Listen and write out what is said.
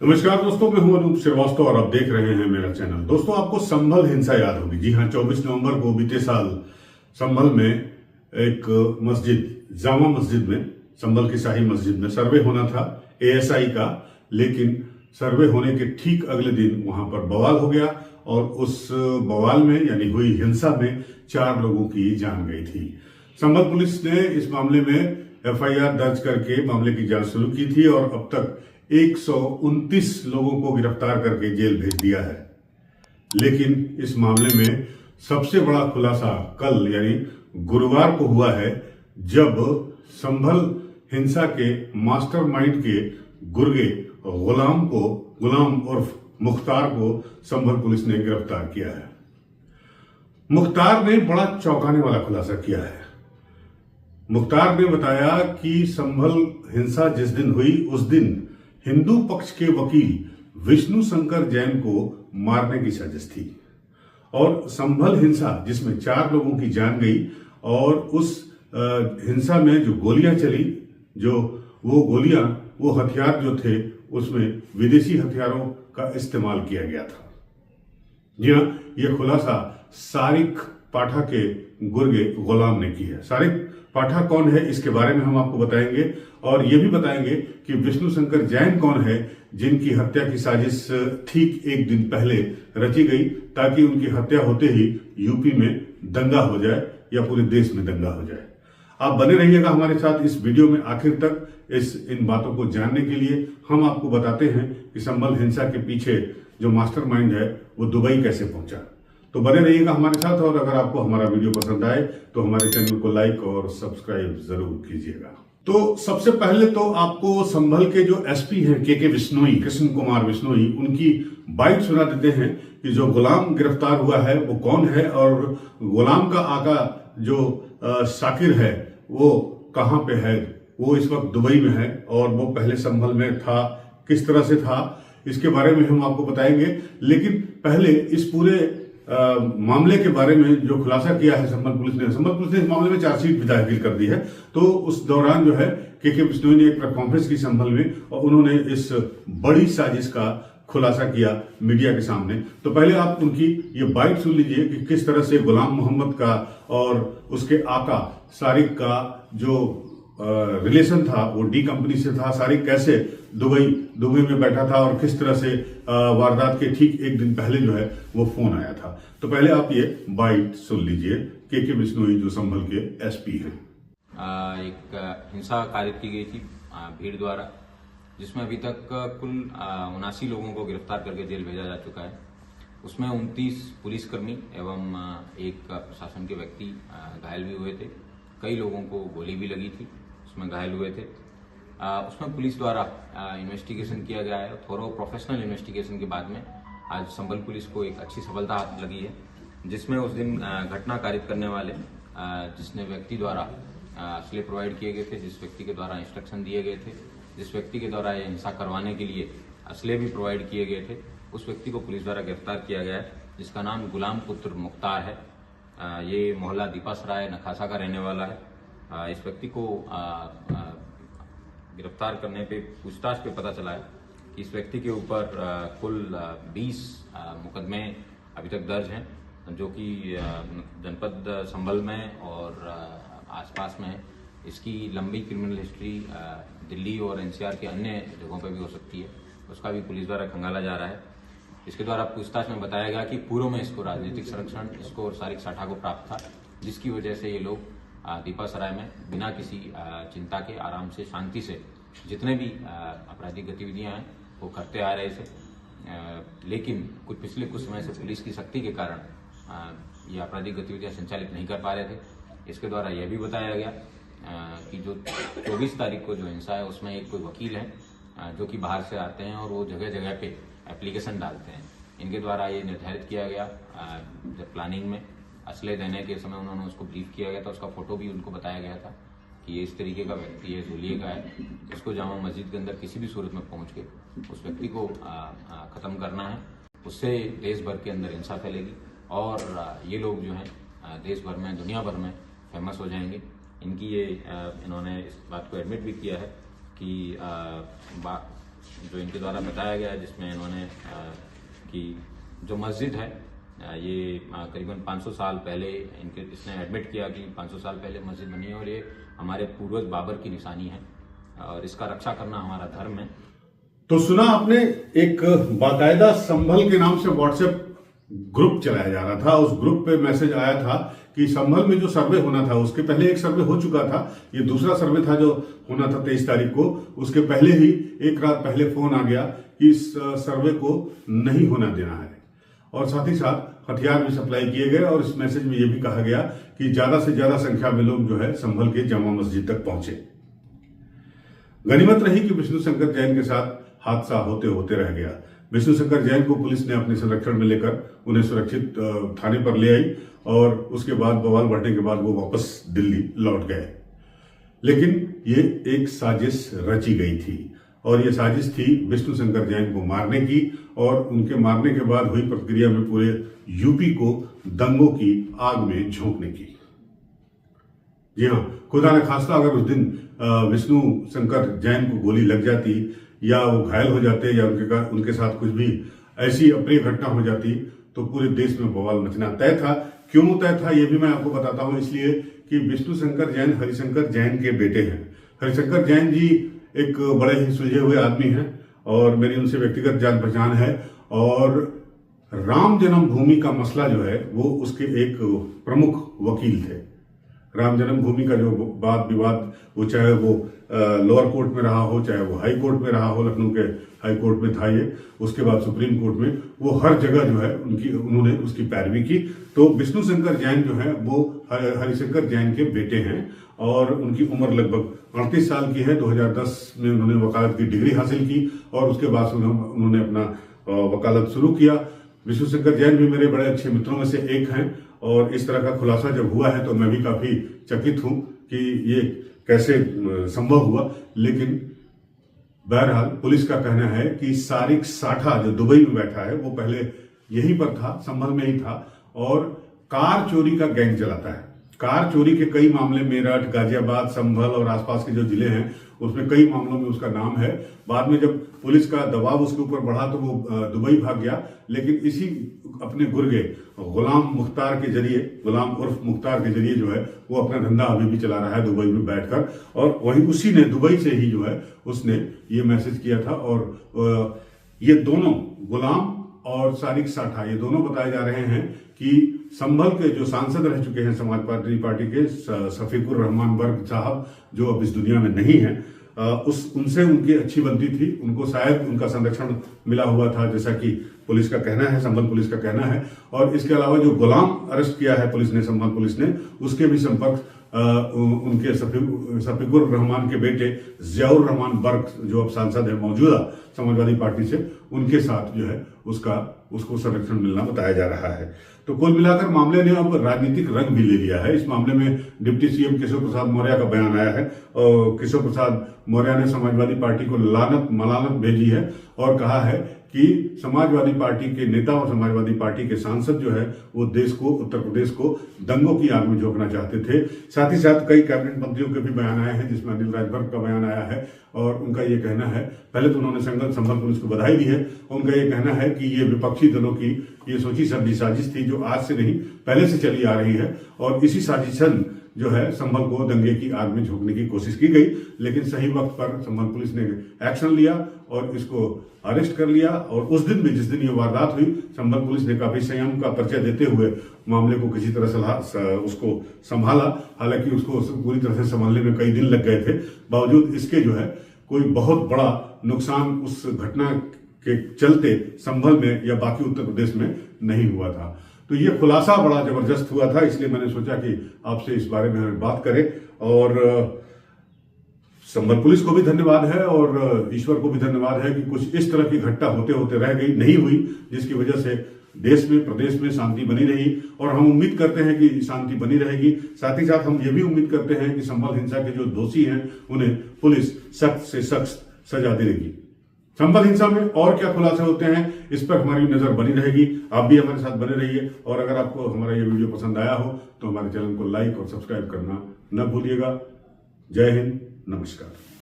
नमस्कार दोस्तों, मैं हूं अनूप श्रीवास्तव और आप देख रहे हैं मेरा चैनल। दोस्तों, आपको संभल हिंसा याद होगी। जी हां, 24 नवंबर को बीते साल संभल में एक मस्जिद, जामा मस्जिद में, संभल की शाही मस्जिद में सर्वे होना था एएसआई का, लेकिन सर्वे होने के ठीक अगले दिन वहां पर बवाल हो गया और उस बवाल में यानी हुई हिंसा में 4 लोगों की जान गई थी। संभल पुलिस ने इस मामले में एफआईआर दर्ज करके मामले की जांच शुरू की थी और अब तक 129 लोगों को गिरफ्तार करके जेल भेज दिया है। लेकिन इस मामले में सबसे बड़ा खुलासा कल यानी गुरुवार को हुआ है, जब संभल हिंसा के मास्टरमाइंड के गुर्गे गुलाम उर्फ मुख्तार को संभल पुलिस ने गिरफ्तार किया है। मुख्तार ने बड़ा चौंकाने वाला खुलासा किया है। मुख्तार ने बताया कि संभल हिंसा जिस दिन हुई उस दिन हिंदू पक्ष के वकील विष्णु शंकर जैन को मारने की साजिश थी और संभल हिंसा जिसमें 4 लोगों की जान गई और उस हिंसा में जो गोलियां चली, वो हथियार जो थे उसमें विदेशी हथियारों का इस्तेमाल किया गया था। जी हाँ, यह खुलासा सारिक पाठा के गुर्गे गुलाम ने की है। सारिक पाठा कौन है, इसके बारे में हम आपको बताएंगे और यह भी बताएंगे कि विष्णु शंकर जैन कौन है, जिनकी हत्या की साजिश ठीक एक दिन पहले रची गई ताकि उनकी हत्या होते ही यूपी में दंगा हो जाए या पूरे देश में दंगा हो जाए। आप बने रहिएगा हमारे साथ इस वीडियो में आखिर तक। इन बातों को जानने के लिए हम आपको बताते हैं कि संभल हिंसा के पीछे जो मास्टरमाइंड है वो दुबई कैसे पहुंचा। तो बने रहिएगा हमारे साथ और अगर आपको हमारा वीडियो पसंद आए तो हमारे चैनल को लाइक और सब्सक्राइब जरूर कीजिएगा। तो सबसे पहले तो आपको संभल के जो एसपी हैं के बिश्नोई, कृष्ण कुमार बिश्नोई, उनकी बाइट सुना देते हैं कि जो गुलाम गिरफ्तार हुआ है वो कौन है और गुलाम का आका जो शाकिर है वो कहां पे है। वो इस वक्त दुबई में है और वो पहले संभल में था, किस तरह से था, इसके बारे में हम आपको बताएंगे। लेकिन पहले इस पूरे मामले के बारे में जो खुलासा किया है संभल पुलिस ने इस मामले में चार्जशीट भी दाखिल कर दी है। तो उस दौरान जो है के बिश्नोई ने एक प्रेस कॉन्फ्रेंस की संभल में और उन्होंने इस बड़ी साजिश का खुलासा किया मीडिया के सामने। तो पहले आप उनकी ये बाइट सुन लीजिए कि किस तरह से गुलाम मोहम्मद का और उसके आका सारिक का जो रिलेशन था वो डी कंपनी से था। सारिक कैसे दुबई में बैठा था और किस तरह से वारदात के ठीक एक दिन पहले जो है वो फोन आया था। तो पहले आप ये बाइट सुन लीजिए के बिश्नोई जो संभल के एसपी हैं। एक हिंसा कारित की गई थी भीड़ द्वारा, जिसमें अभी तक कुल 79 लोगों को गिरफ्तार करके जेल भेजा जा चुका है। उसमें 29 पुलिसकर्मी एवं एक प्रशासन के व्यक्ति घायल भी हुए थे। कई लोगों को गोली भी लगी थी, उसमें घायल हुए थे। उसमें पुलिस द्वारा इन्वेस्टिगेशन किया गया है। थोड़ा प्रोफेशनल इन्वेस्टिगेशन के बाद में आज संभल पुलिस को एक अच्छी सफलता लगी है, जिसमें उस दिन घटना कारित करने वाले जिसने व्यक्ति द्वारा असले प्रोवाइड किए गए थे, जिस व्यक्ति के द्वारा इंस्ट्रक्शन दिए गए थे, जिस व्यक्ति के द्वारा ये हिंसा करवाने के लिए असले भी प्रोवाइड किए गए थे, उस व्यक्ति को पुलिस द्वारा गिरफ्तार किया गया है, जिसका नाम गुलाम पुत्र मुख्तार है। ये मोहल्ला दीपासराय नखासा का रहने वाला है। इस व्यक्ति को गिरफ्तार करने पे पूछताछ पे पता चला है कि इस व्यक्ति के ऊपर कुल 20 मुकदमे अभी तक दर्ज हैं, जो कि जनपद संभल में और आसपास में है। इसकी लंबी क्रिमिनल हिस्ट्री दिल्ली और एनसीआर के अन्य जगहों पर भी हो सकती है, उसका भी पुलिस द्वारा खंगाला जा रहा है। इसके द्वारा पूछताछ में बताया गया कि पूर्व में इसको राजनीतिक संरक्षण इसको और सारिक साठा को प्राप्त था, जिसकी वजह से ये लोग दीपासराय में बिना किसी चिंता के आराम से शांति से जितने भी आपराधिक गतिविधियां हैं वो करते आ रहे थे। लेकिन पिछले कुछ समय से पुलिस की सख्ती के कारण ये आपराधिक गतिविधियां संचालित नहीं कर पा रहे थे। इसके द्वारा यह भी बताया गया कि जो 24 तारीख को जो हिंसा है उसमें एक कोई वकील है जो कि बाहर से आते हैं और वो जगह जगह पे एप्लीकेशन डालते हैं। इनके द्वारा ये निर्धारित किया गया, जब प्लानिंग में असले देने के समय उन्होंने उसको ब्रीफ किया गया था, उसका फोटो भी उनको बताया गया था कि ये इस तरीके का व्यक्ति है, धुलिये का है, इसको जामा मस्जिद के अंदर किसी भी सूरत में पहुंच के उस व्यक्ति को खत्म करना है। उससे देश भर के अंदर हिंसा फैलेगी और ये लोग जो हैं देश भर में, दुनिया भर में फेमस हो जाएंगे। इन्होंने इस बात को एडमिट भी किया है कि जो इनके द्वारा बताया गया है, जिसमें इन्होंने कि जो मस्जिद है ये करीबन 500 साल पहले इसने एडमिट किया कि 500 साल पहले मस्जिद बनी है और ये हमारे पूर्वज बाबर की निशानी है और इसका रक्षा करना हमारा धर्म है। तो सुना आपने, एक बाकायदा संभल के नाम से व्हाट्सएप ग्रुप चलाया जा रहा था। उस ग्रुप पे मैसेज आया था कि संभल में जो सर्वे होना था, उसके पहले एक सर्वे हो चुका था, ये दूसरा सर्वे था जो होना था 23 तारीख को। उसके पहले ही एक रात पहले फोन आ गया कि इस सर्वे को नहीं होना देना है और साथ ही साथ हथियार भी सप्लाई किए गए और इस मैसेज में यह भी कहा गया कि ज्यादा से ज्यादा संख्या में लोग जो है संभल के जामा मस्जिद तक पहुंचे। गनीमत रही कि विष्णु शंकर जैन के साथ हादसा होते होते रह गया। विष्णु शंकर जैन को पुलिस ने अपने संरक्षण में लेकर उन्हें सुरक्षित थाने पर ले आई और उसके बाद बवाल बढ़ने के बाद वो वापस दिल्ली लौट गए। लेकिन ये एक साजिश रची गई थी और ये साजिश थी विष्णु शंकर जैन को मारने की और उनके मारने के बाद हुई प्रक्रिया में पूरे यूपी को दंगों की आग में झोंकने की। जी हाँ, खुदा न खास्ता अगर उस दिन विष्णु शंकर जैन को गोली लग जाती या वो घायल हो जाते या उनके साथ कुछ भी ऐसी अप्रिय घटना हो जाती तो पूरे देश में बवाल मचना तय था। क्यों तय था ये भी मैं आपको बताता हूं। इसलिए कि विष्णु शंकर जैन हरिशंकर जैन के बेटे हैं। हरिशंकर जैन जी एक बड़े ही सुलझे हुए आदमी हैं और मेरी उनसे व्यक्तिगत जान पहचान है और राम जन्मभूमि का मसला जो है वो उसके एक प्रमुख वकील थे। राम जन्मभूमि का जो वाद विवाद, वो चाहे वो लोअर कोर्ट में रहा हो, चाहे वो हाई कोर्ट में रहा हो, लखनऊ के हाई कोर्ट में था ये, उसके बाद सुप्रीम कोर्ट में, वो हर जगह जो है उन्होंने उसकी पैरवी की। तो विष्णु शंकर जैन जो है वो हरिशंकर जैन के बेटे हैं और उनकी उम्र लगभग 38 साल की है। 2010 में उन्होंने वकालत की डिग्री हासिल की और उसके बाद उन्होंने अपना वकालत शुरू किया। विष्णु शंकर जैन भी मेरे बड़े अच्छे मित्रों में से एक हैं और इस तरह का खुलासा जब हुआ है तो मैं भी काफी चकित हूं कि ये कैसे संभव हुआ। लेकिन बहरहाल पुलिस का कहना है कि सारिक साठा जो दुबई में बैठा है वो पहले यहीं पर था, संभल में ही था और कार चोरी का गैंग चलाता है। कार चोरी के कई मामले मेरठ, गाजियाबाद, संभल और आसपास के जो जिले हैं उसमें कई मामलों में उसका नाम है। बाद में जब पुलिस का दबाव उसके ऊपर बढ़ा तो वो दुबई भाग गया। लेकिन इसी अपने गुर्गे गुलाम मुख्तार के जरिए, गुलाम उर्फ मुख्तार के जरिए जो है वो अपना धंधा अभी भी चला रहा है दुबई में बैठकर और वही उसी ने दुबई से ही जो है उसने ये मैसेज किया था। और ये दोनों गुलाम और सारिक साठा ये दोनों बताए जा रहे हैं कि संभल के जो सांसद रह चुके हैं समाजवादी पार्टी के शफीकुर रहमान बर्ग साहब, जो अब इस दुनिया में नहीं है, उनसे उनकी अच्छी बनती थी। उनको शायद उनका संरक्षण मिला हुआ था जैसा कि पुलिस का कहना है, संभल पुलिस का कहना है। और इसके अलावा जो गुलाम अरेस्ट किया है पुलिस ने, संभल पुलिस ने, उसके भी संपर्क उनके शफीकुर रहमान के बेटे जियाउर रहमान बर्ग जो अब सांसद है मौजूदा समाजवादी पार्टी से, उनके साथ जो है उसको संरक्षण मिलना बताया जा रहा है। तो कुल मिलाकर मामले ने अब राजनीतिक रंग भी ले लिया है। इस मामले में डिप्टी सीएम केशव प्रसाद मौर्य का बयान आया है और केशव प्रसाद मौर्य ने समाजवादी पार्टी को मलानत भेजी है और कहा है कि समाजवादी पार्टी के नेता और समाजवादी पार्टी के सांसद जो है वो देश को, उत्तर प्रदेश को दंगों की आग में झोंकना चाहते थे। साथ ही साथ कई कैबिनेट मंत्रियों के भी बयान आए हैं जिसमें अनिल राजभर का बयान आया है और उनका ये कहना है, पहले तो उन्होंने संभल पुलिस को बधाई दी है और उनका ये कहना है कि ये विपक्षी दलों की ये सोची समझी साजिश थी जो आज से नहीं पहले से चली आ रही है और इसी साजिशन जो है संभल को दंगे की आग में झोंकने की कोशिश की गई। लेकिन सही वक्त पर संभल पुलिस ने एक्शन लिया और इसको अरेस्ट कर लिया और उस दिन भी जिस दिन ये वारदात हुई संभल पुलिस ने काफी संयम का परिचय देते हुए मामले को किसी तरह उसको संभाला। हालांकि उसको पूरी तरह से संभालने में कई दिन लग गए थे, बावजूद इसके जो है कोई बहुत बड़ा नुकसान उस घटना के चलते संभल में या बाकी उत्तर प्रदेश में नहीं हुआ था। तो ये खुलासा बड़ा जबरदस्त हुआ था, इसलिए मैंने सोचा कि आपसे इस बारे में हमें बात करें। और संभल पुलिस को भी धन्यवाद है और ईश्वर को भी धन्यवाद है कि कुछ इस तरह की घटना होते होते रह गई, नहीं हुई, जिसकी वजह से देश में, प्रदेश में शांति बनी रही और हम उम्मीद करते हैं कि शांति बनी रहेगी। साथ ही साथ हम ये भी उम्मीद करते हैं कि संभल हिंसा के जो दोषी हैं उन्हें पुलिस सख्त से सख्त सजा देगी। संभल हिंसा में और क्या खुलासे होते हैं इस पर हमारी नजर बनी रहेगी। आप भी हमारे साथ बने रहिए और अगर आपको हमारा ये वीडियो पसंद आया हो तो हमारे चैनल को लाइक और सब्सक्राइब करना न भूलिएगा। जय हिंद, नमस्कार।